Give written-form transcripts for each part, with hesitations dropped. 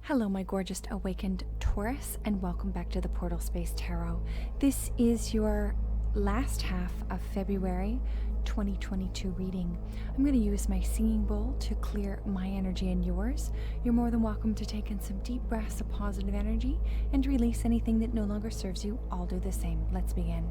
Hello, my gorgeous awakened Taurus, and welcome back to the Portal Space Tarot. This is your last half of February 2022 reading. I'm going to use my singing bowl to clear my energy and yours. You're more than welcome to take in some deep breaths of positive energy and release anything that no longer serves you. I'll do the same. Let's begin.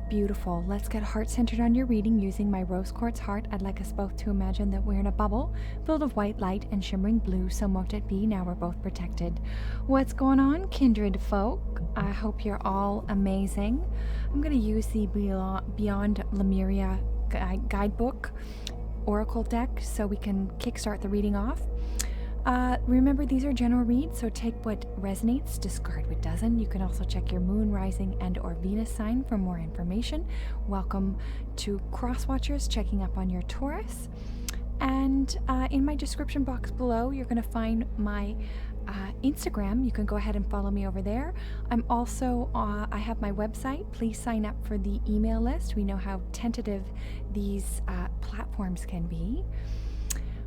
Beautiful. Let's get heart-centered on your reading using my rose quartz heart. I'd like us both to imagine that we're in a bubble filled of white light and shimmering blue, so mote it be. Now we're both protected. What's going on, kindred folk? I hope you're all amazing. I'm going to use the Beyond Lemuria guidebook oracle deck so we can kickstart the reading off. Remember, these are general reads, so take what resonates, discard what doesn't. You can also check your moon, rising, and or Venus sign for more information. Welcome to Cross Watchers, checking up on your Taurus. And in my description box below, you're going to find my Instagram. You can go ahead and follow me over there. I'm also, I have my website. Please sign up for the email list. We know how tentative these platforms can be.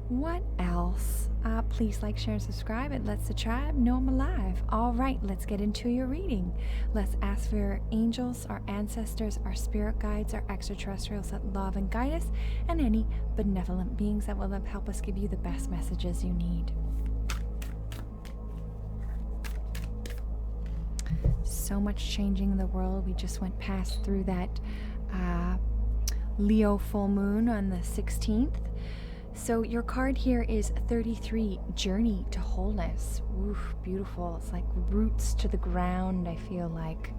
What else? Please like, share, and subscribe. It lets the tribe know I'm alive. All right, let's get into your reading. Let's ask for your angels, our ancestors, our spirit guides, our extraterrestrials that love and guide us, and any benevolent beings that will help us give you the best messages you need. So much changing in the world. We just went past through that Leo full moon on the 16th. So your card here is 33, Journey to Wholeness. Oof, beautiful. It's like roots to the ground, I feel like.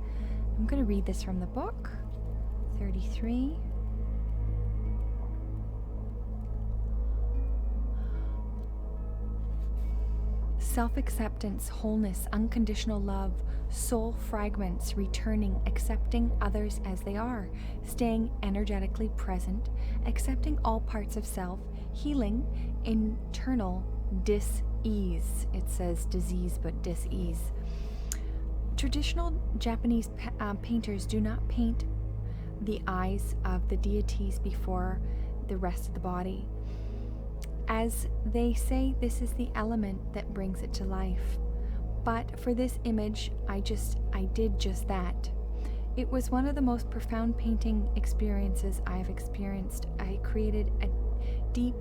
I'm going to read this from the book. 33. Self-acceptance, wholeness, unconditional love, soul fragments, returning, accepting others as they are, staying energetically present, accepting all parts of self, healing internal dis-ease. It says disease, but dis-ease. Traditional Japanese painters do not paint the eyes of the deities before the rest of the body, as they say this is the element that brings it to life. But for this image, I did just that. It was one of the most profound painting experiences I've experienced. I created a deep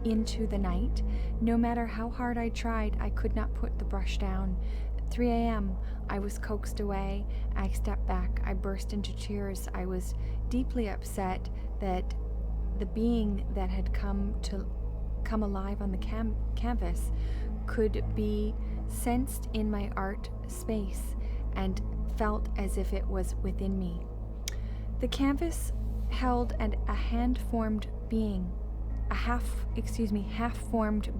into the night. No matter how hard I tried, I could not put the brush down. At 3 a.m., I was coaxed away. I stepped back. I burst into tears. I was deeply upset that the being that had come alive on the canvas could be sensed in my art space and felt as if it was within me. The canvas held a hand-formed being, half-formed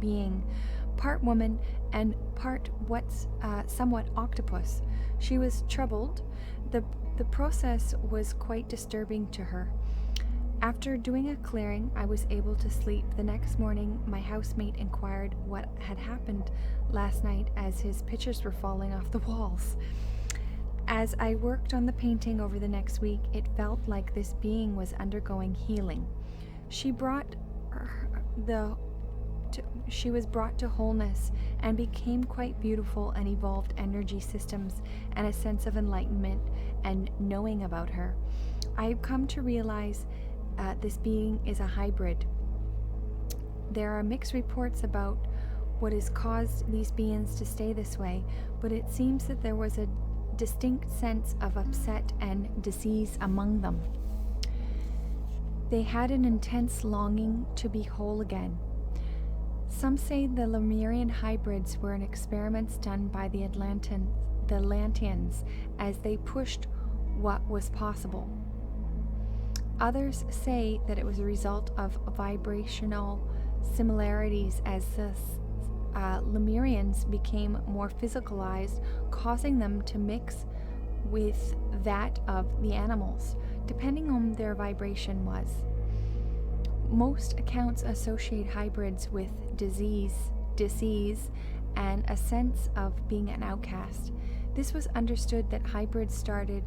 being, part woman and part somewhat octopus. She was troubled. The process was quite disturbing to her. After doing a clearing, I was able to sleep. The next morning, my housemate inquired what had happened last night as his pictures were falling off the walls. As I worked on the painting over the next week, it felt like this being was undergoing healing. She was brought to wholeness and became quite beautiful and evolved energy systems and a sense of enlightenment and knowing about her. I've come to realize this being is a hybrid. There are mixed reports about what has caused these beings to stay this way, but it seems that there was a distinct sense of upset and disease among them. They had an intense longing to be whole again. Some say the Lemurian hybrids were an experiments done by the Atlanteans as they pushed what was possible. Others say that it was a result of vibrational similarities as the Lemurians became more physicalized, causing them to mix with that of the animals, depending on their vibration was. Most accounts associate hybrids with disease, and a sense of being an outcast. This was understood that hybrids started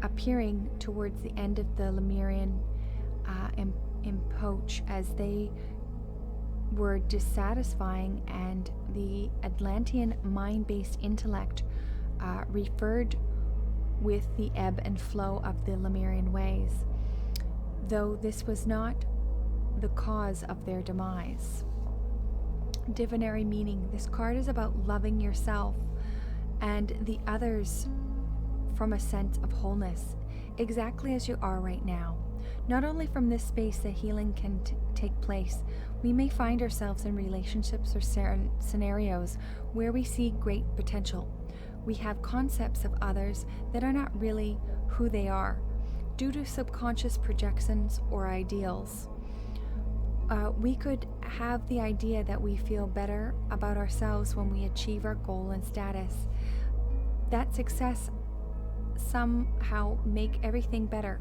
appearing towards the end of the Lemurian epoch as they were dissatisfying, and the Atlantean mind-based intellect referred with the ebb and flow of the Lemurian ways, though this was not the cause of their demise. Divinary meaning. This card is about loving yourself and the others from a sense of wholeness, exactly as you are right now. Not only from this space that healing can take place, we may find ourselves in relationships or scenarios where we see great potential. We have concepts of others that are not really who they are, due to subconscious projections or ideals. We could have the idea that we feel better about ourselves when we achieve our goal and status. That success somehow make everything better.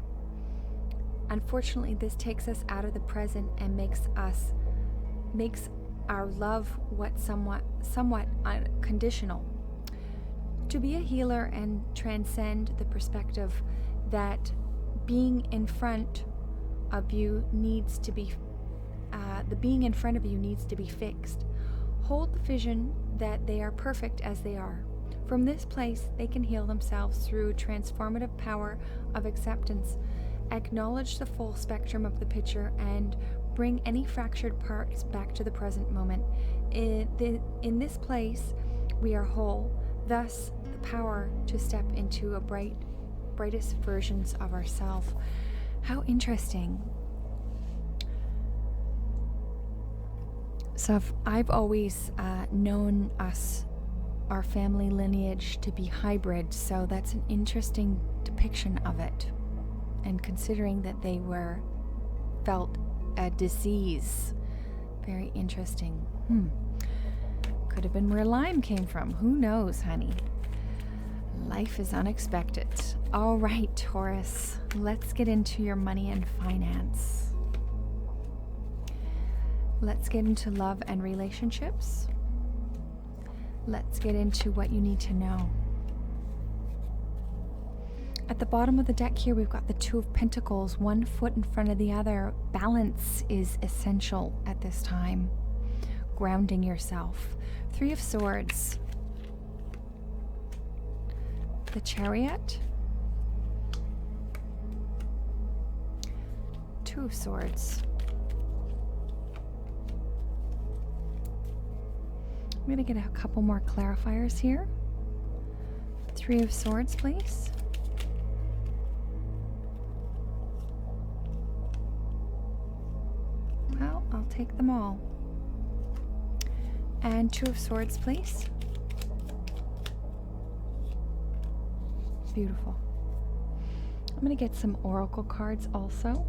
Unfortunately, this takes us out of the present and makes our love somewhat unconditional. To be a healer and transcend the perspective that being in front of you needs to be fixed. Hold the vision that they are perfect as they are. From this place, they can heal themselves through transformative power of acceptance. Acknowledge the full spectrum of the picture and bring any fractured parts back to the present moment. In this place, we are whole, thus the power to step into a brightest versions of ourselves. How interesting. So I've always known our family lineage to be hybrid, so that's an interesting depiction of it. And considering that they felt a disease, very interesting. Could have been where Lyme came from. Who knows, honey? Life is unexpected. All right, Taurus, let's get into your money and finance. Let's get into love and relationships. Let's get into what you need to know. At the bottom of the deck here, we've got the Two of Pentacles, one foot in front of the other. Balance is essential at this time. Grounding yourself. Three of Swords. The Chariot. Two of Swords. I'm going to get a couple more clarifiers here. Three of Swords, please. Well, I'll take them all. And Two of Swords, please. Beautiful. I'm going to get some oracle cards also.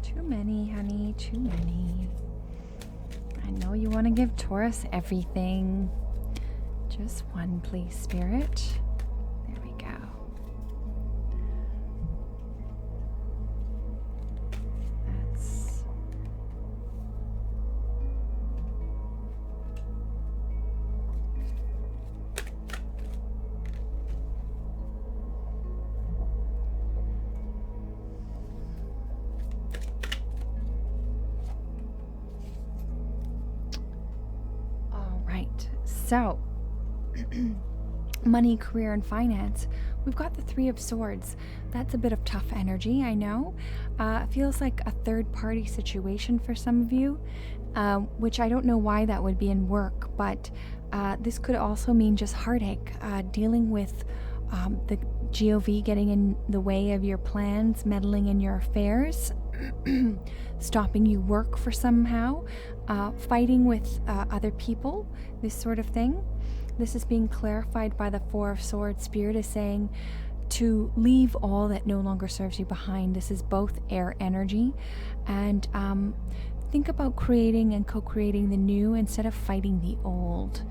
Too many, honey, too many. I know you want to give Taurus everything. Just one, please, Spirit. There we go. That's... So, money, career, and finance. We've got the Three of Swords. That's a bit of tough energy, I know. It feels like a third-party situation for some of you, which I don't know why that would be in work, but this could also mean just heartache, dealing with the GOV getting in the way of your plans, meddling in your affairs, stopping you work for somehow, fighting with other people, this sort of thing. This is being clarified by the Four of Swords. Spirit is saying to leave all that no longer serves you behind. This is both air energy, and think about creating and co-creating the new instead of fighting the old.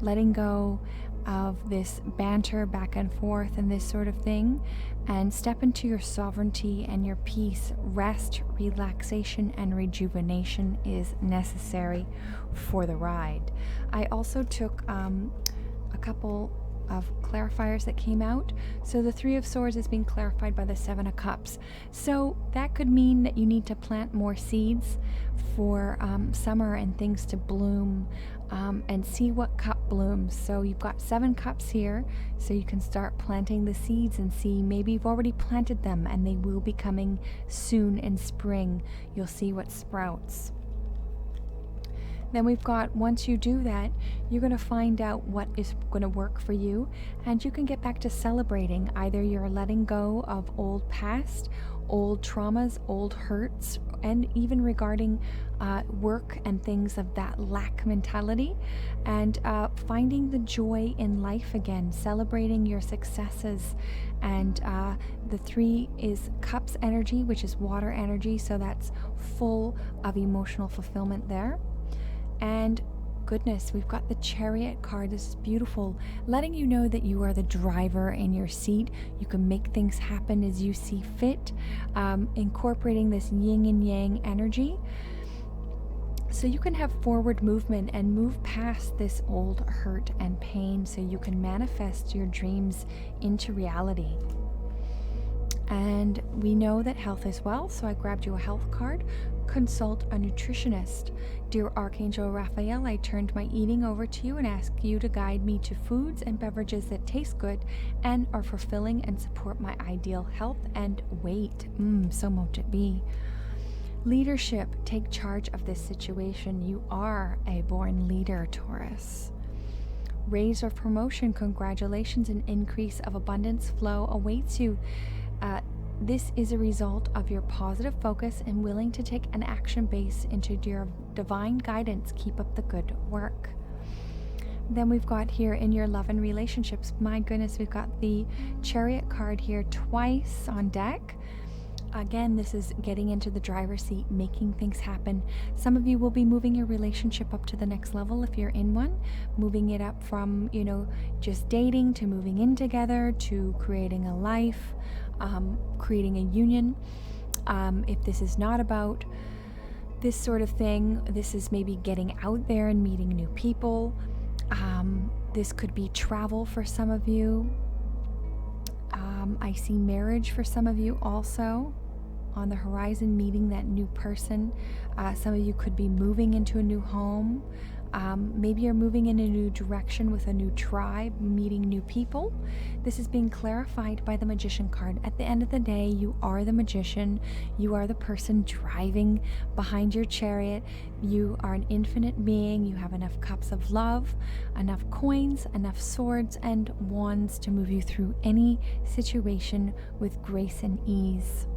Letting go of this banter back and forth and this sort of thing, and step into your sovereignty and your peace. Rest, relaxation, and rejuvenation is necessary for the ride. I also took a couple of clarifiers that came out. So the Three of Swords is being clarified by the Seven of Cups. So that could mean that you need to plant more seeds for summer and things to bloom, and see what cup blooms. So you've got 7 cups here, so you can start planting the seeds and see, maybe you've already planted them and they will be coming soon in spring. You'll see what sprouts. Then we've got, once you do that, you're going to find out what is going to work for you, and you can get back to celebrating. Either you're letting go of old past, old traumas, old hurts, and even regarding work and things of that lack mentality, and finding the joy in life again, celebrating your successes. And the 3 is Cups energy, which is water energy, so that's full of emotional fulfillment there. And goodness, we've got the Chariot card. This is beautiful, letting you know that you are the driver in your seat. You can make things happen as you see fit, incorporating this yin and yang energy, so you can have forward movement and move past this old hurt and pain, so you can manifest your dreams into reality. And we know that health is wealth, so I grabbed you a health card. Consult a nutritionist. Dear Archangel Raphael, I turned my eating over to you and ask you to guide me to foods and beverages that taste good and are fulfilling and support my ideal health and weight. So mote it be. Leadership, take charge of this situation. You are a born leader, Taurus. Raise or promotion, congratulations, an increase of abundance flow awaits you. This is a result of your positive focus and willing to take an action base into your divine guidance. Keep up the good work. Then we've got here in your love and relationships, my goodness, we've got the Chariot card here twice on deck. Again, this is getting into the driver's seat, making things happen. Some of you will be moving your relationship up to the next level if you're in one, moving it up from, just dating to moving in together to creating a life, creating a union. If this is not about this sort of thing, this is maybe getting out there and meeting new people. This could be travel for some of you. I see marriage for some of you also on the horizon, meeting that new person. Some of you could be moving into a new home. Maybe you're moving in a new direction with a new tribe, meeting new people. This is being clarified by the Magician card. At the end of the day, you are the magician. You are the person driving behind your chariot. You are an infinite being. You have enough cups of love, enough coins, enough swords and wands to move you through any situation with grace and ease.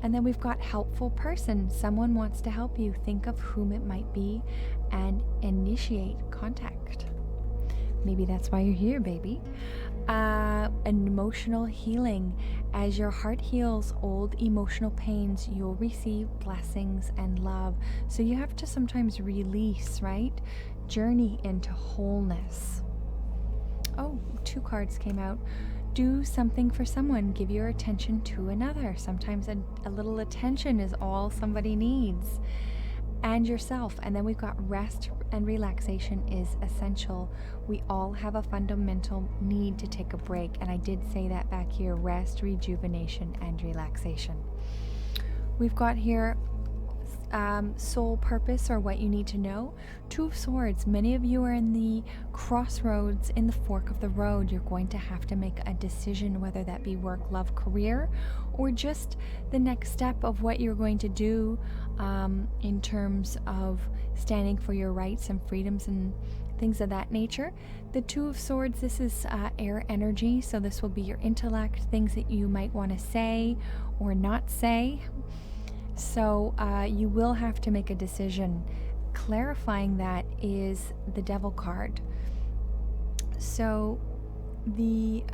And then we've got helpful person. Someone wants to help you. Think of whom it might be and initiate contact. Maybe that's why you're here, baby. An emotional healing. As your heart heals old emotional pains, you'll receive blessings and love. So you have to sometimes release, right? Journey into wholeness. Oh, 2 cards came out. Do something for someone. Give your attention to another. Sometimes a little attention is all somebody needs. And yourself. And then we've got rest and relaxation is essential. We all have a fundamental need to take a break. And I did say that back here. Rest, rejuvenation, and relaxation. We've got here soul purpose or what you need to know. Two of Swords, many of you are in the crossroads, in the fork of the road. You're going to have to make a decision, whether that be work, love, career, or just the next step of what you're going to do in terms of standing for your rights and freedoms and things of that nature. The Two of Swords, this is air energy, so this will be your intellect, things that you might want to say or not say. So you will have to make a decision. Clarifying that is the Devil card. So the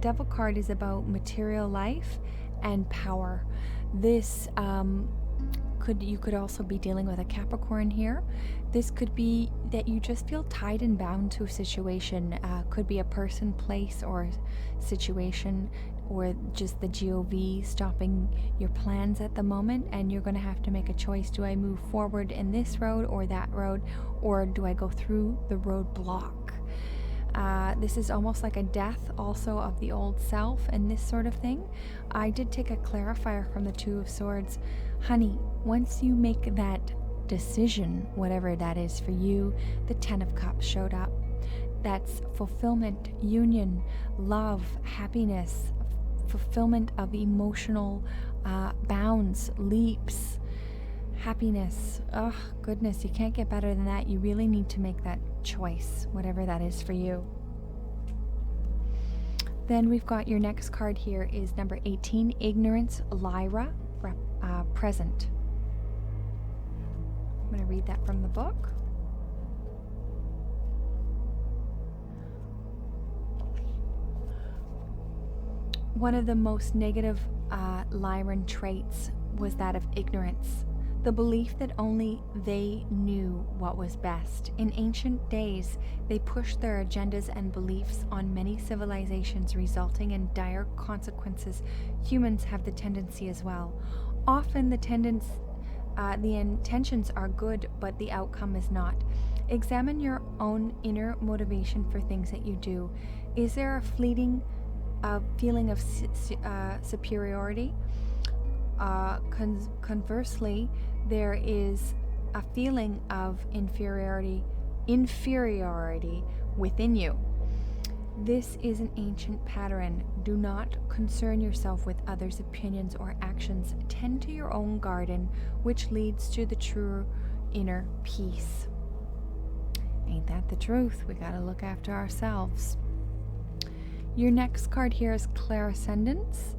Devil card is about material life and power. This you could also be dealing with a Capricorn here. This could be that you just feel tied and bound to a situation. Could be a person, place, or situation, or just the GOV stopping your plans at the moment, and you're going to have to make a choice. Do I move forward in this road or that road, or do I go through the roadblock? This is almost like a death also of the old self and this sort of thing. I did take a clarifier from the Two of Swords. Honey, once you make that decision, whatever that is for you, the Ten of Cups showed up. That's fulfillment, union, love, happiness, fulfillment of emotional bounds, leaps, happiness. Oh, goodness, you can't get better than that. You really need to make that choice, whatever that is for you. Then we've got your next card here is number 18, Ignorance, Lyra, present. I'm going to read that from the book. One of the most negative Lyran traits was that of ignorance, the belief that only they knew what was best. In ancient days, they pushed their agendas and beliefs on many civilizations, resulting in dire consequences. Humans have the tendency as well. Often the intentions are good, but the outcome is not. Examine your own inner motivation for things that you do. Is there a fleeting feeling of superiority? Conversely, there is a feeling of inferiority within you. This is an ancient pattern. Do not concern yourself with others' opinions or actions. Tend to your own garden, which leads to the true inner peace. Ain't that the truth? We gotta look after ourselves. Your next card here is Clairascendence,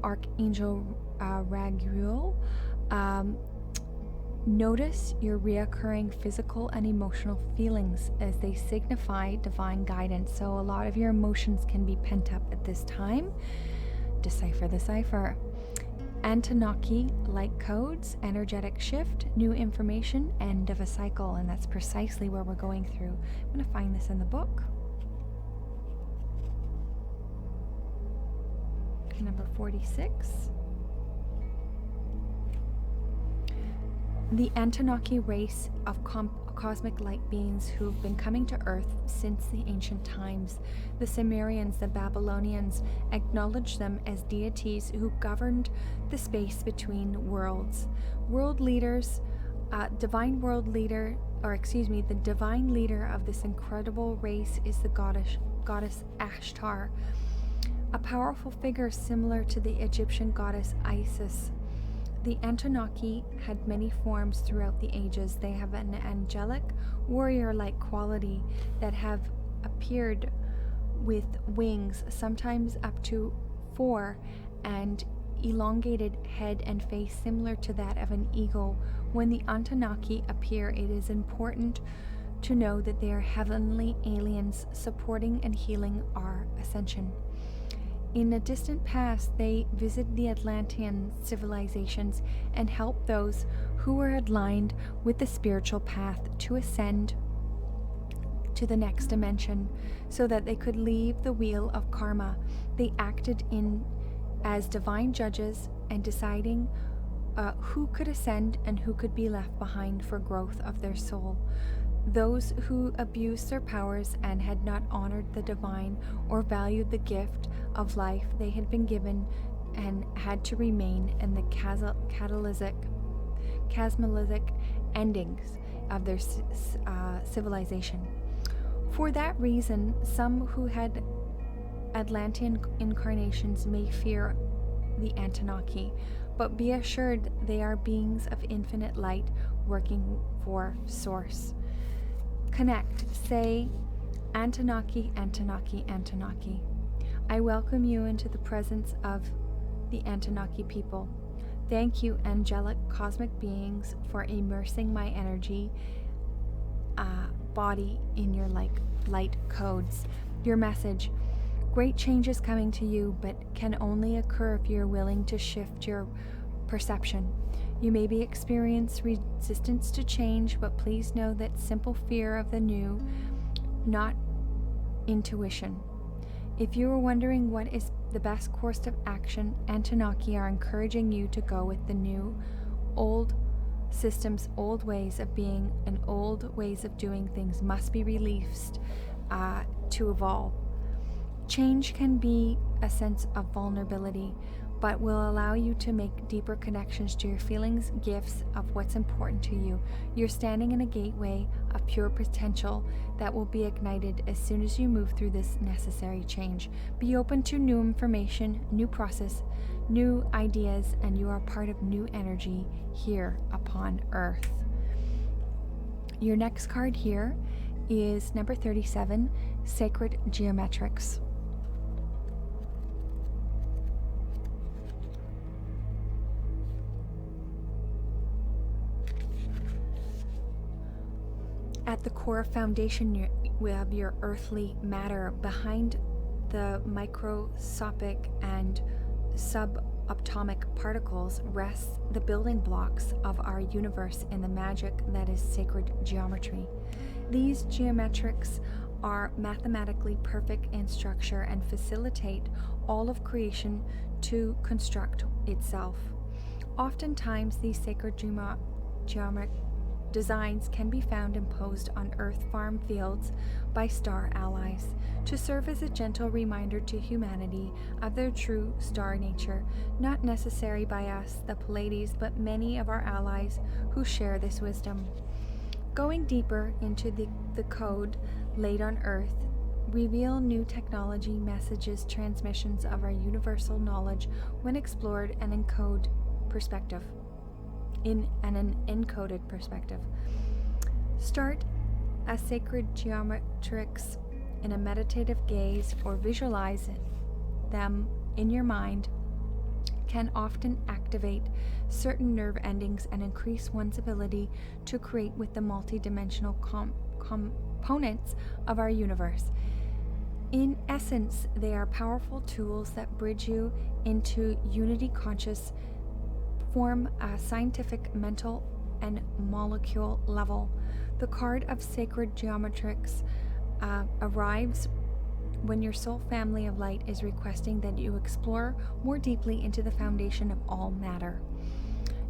Archangel Raguel. Notice your reoccurring physical and emotional feelings as they signify divine guidance. So a lot of your emotions can be pent up at this time. Decipher the cipher. Anunnaki light codes, energetic shift, new information, end of a cycle. And that's precisely where we're going through. I'm going to find this in the book. Number 46. The Anunnaki race of cosmic light beings who've been coming to Earth since the ancient times. The Sumerians, the Babylonians, acknowledged them as deities who governed the space between worlds. World leaders, the divine leader of this incredible race is the goddess Ashtar, a powerful figure similar to the Egyptian goddess Isis. The Anunnaki had many forms throughout the ages. They have an angelic, warrior-like quality that have appeared with wings, sometimes up to 4, and elongated head and face similar to that of an eagle. When the Anunnaki appear, it is important to know that they are heavenly aliens supporting and healing our ascension. In the distant past, they visited the Atlantean civilizations and helped those who were aligned with the spiritual path to ascend to the next dimension so that they could leave the wheel of karma. They acted as divine judges and deciding who could ascend and who could be left behind for growth of their soul. Those who abused their powers and had not honored the divine or valued the gift of life they had been given and had to remain in the chasmolithic endings of their civilization. For that reason, some who had Atlantean incarnations may fear the Anunnaki, but be assured they are beings of infinite light working for Source. Connect. Say, Anunnaki, Anunnaki, Anunnaki. I welcome you into the presence of the Anunnaki people. Thank you, angelic cosmic beings, for immersing my energy body in your light codes. Your message: great change is coming to you, but can only occur if you're willing to shift your perception. You may be experiencing resistance to change, but please know that simple fear of the new, not intuition. If you are wondering what is the best course of action, Anunnaki are encouraging you to go with the new, old systems, old ways of being, and old ways of doing things must be released to evolve. Change can be a sense of vulnerability, but will allow you to make deeper connections to your feelings, gifts of what's important to you. You're standing in a gateway of pure potential that will be ignited as soon as you move through this necessary change. Be open to new information, new process, new ideas, and you are part of new energy here upon Earth. Your next card here is number 37, Sacred Geometrics. At the core foundation of your earthly matter, behind the microscopic and subatomic particles, rests the building blocks of our universe and the magic that is sacred geometry. These geometrics are mathematically perfect in structure and facilitate all of creation to construct itself. Oftentimes, these sacred geometric designs can be found imposed on Earth farm fields by star allies to serve as a gentle reminder to humanity of their true star nature, not necessary by us, the Pleiades, but many of our allies who share this wisdom. Going deeper into the code laid on Earth, reveal new technology, messages, transmissions of our universal knowledge when explored and encoded perspective. In an encoded perspective. Start a sacred geometrics in a meditative gaze or visualize them in your mind can often activate certain nerve endings and increase one's ability to create with the multidimensional components of our universe. In essence, they are powerful tools that bridge you into unity conscious, form a scientific, mental, and molecule level. The card of sacred geometrics arrives when your soul family of light is requesting that you explore more deeply into the foundation of all matter.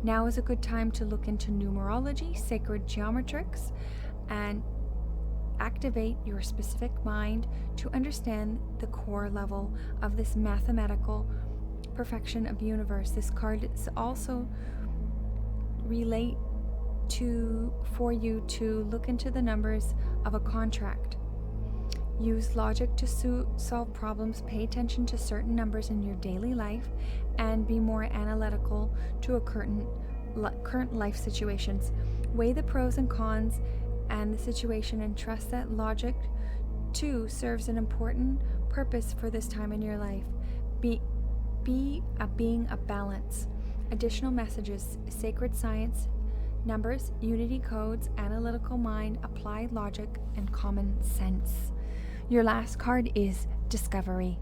Now is a good time to look into numerology, sacred geometrics, and activate your specific mind to understand the core level of this mathematical perfection of universe. This card is also relate to for you to look into the numbers of a contract. Use logic to solve problems, pay attention to certain numbers in your daily life, and be more analytical to a current life situations. Weigh the pros and cons and the situation and trust that logic too serves an important purpose for this time in your life. Be a being of balance. Additional messages: sacred science, numbers, unity codes, analytical mind, applied logic, and common sense. Your last card is discovery.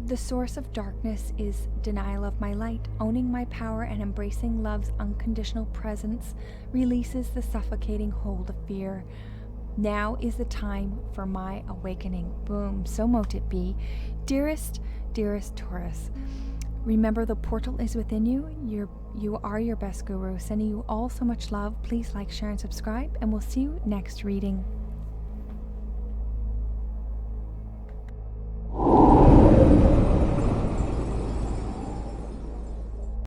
The source of darkness is denial of my light. Owning my power and embracing love's unconditional presence releases the suffocating hold of fear. Now is the time for my awakening. Boom, so mote it be. Dearest Taurus, remember the portal is within you. You are your best guru. Sending you all so much love. Please like, share, and subscribe, and we'll see you next reading.